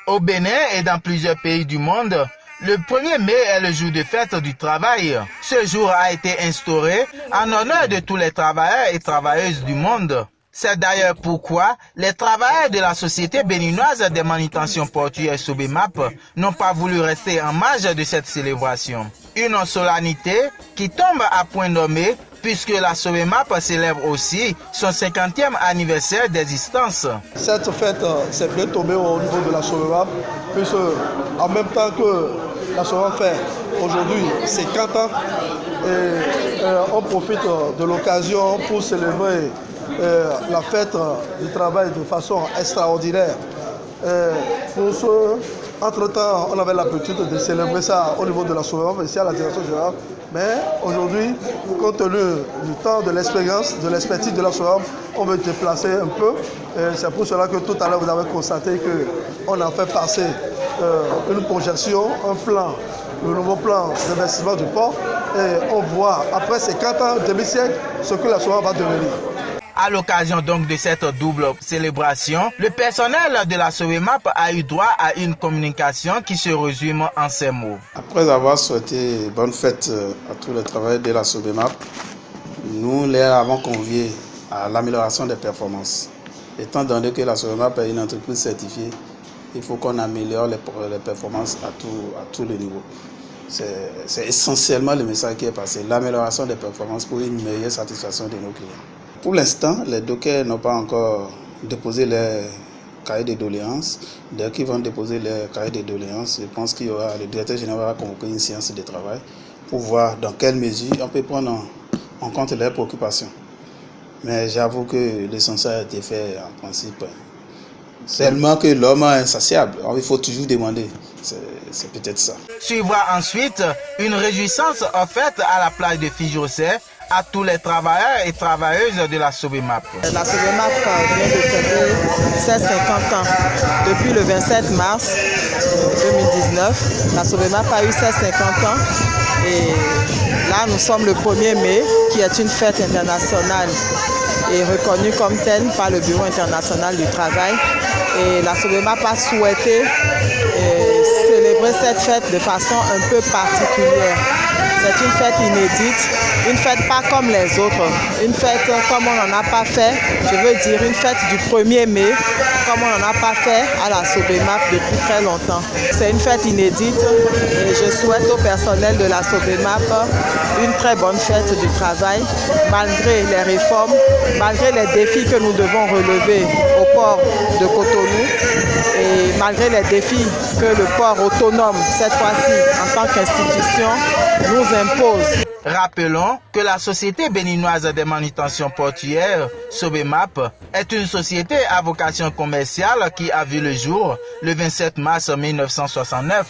Au Bénin et dans plusieurs pays du monde, le 1er mai est le jour de fête du travail. Ce jour a été instauré en honneur de tous les travailleurs et travailleuses du monde. C'est d'ailleurs pourquoi les travailleurs de la Société béninoise des manutentions portuaires Sobemap n'ont pas voulu rester en marge de cette célébration. Une solennité qui tombe à point nommé puisque la Sobemap célèbre aussi son 50e anniversaire d'existence. Cette fête s'est bien tombée au niveau de la Sobemap, puisque en même temps que la Sobemap fait aujourd'hui 50 ans, et on profite de l'occasion pour célébrer la fête du travail de façon extraordinaire. Pour ce, entre-temps, on avait l'habitude de célébrer ça au niveau de la Sobemap, ici à la direction générale. Mais aujourd'hui, compte tenu du temps, de l'expérience, de l'expertise de la Sobemap, on veut déplacer un peu. C'est pour cela que tout à l'heure, vous avez constaté qu'on a fait passer une projection, un plan, le nouveau plan d'investissement du port. Et on voit, après ces 4 ans, demi-siècle, ce que la Sobemap va devenir. À l'occasion donc de cette double célébration, le personnel de la Sobemap a eu droit à une communication qui se résume en ces mots. Après avoir souhaité bonne fête à tous les travailleurs de la Sobemap, nous les avons conviés à l'amélioration des performances. Étant donné que la Sobemap est une entreprise certifiée, il faut qu'on améliore les performances à tous les niveaux. C'est essentiellement le message qui est passé, l'amélioration des performances pour une meilleure satisfaction de nos clients. Pour l'instant, les dockers n'ont pas encore déposé les cahiers de doléances. Dès qu'ils vont déposer les cahiers de doléances, je pense qu'il y aura, le directeur général va convoquer une séance de travail pour voir dans quelle mesure on peut prendre en compte leurs préoccupations. Mais j'avoue que l'essentiel a été fait en principe. Seulement que l'homme est insatiable, alors il faut toujours demander. C'est peut-être ça. Suivra ensuite une réjouissance offerte à la plage de Fijosé à tous les travailleurs et travailleuses de la Sobemap. La Sobemap vient de fêter ses 50 ans. Depuis le 27 mars 2019, la Sobemap a eu ses 50 ans. Et là, nous sommes le 1er mai, qui est une fête internationale et reconnue comme telle par le Bureau international du travail. Et la Sobemap a souhaité célébrer cette fête de façon un peu particulière. C'est une fête inédite, une fête pas comme les autres, une fête comme on n'en a pas fait, je veux dire une fête du 1er mai, comme on n'en a pas fait à la Sobemap depuis très longtemps. C'est une fête inédite et je souhaite au personnel de la Sobemap une très bonne fête du travail, malgré les réformes, malgré les défis que nous devons relever au port de Cotonou et malgré les défis que le port autonome, cette fois-ci en tant qu'institution, nous impose. Rappelons que la Société béninoise des manutentions portuaires, Sobemap, est une société à vocation commerciale qui a vu le jour le 27 mars 1969.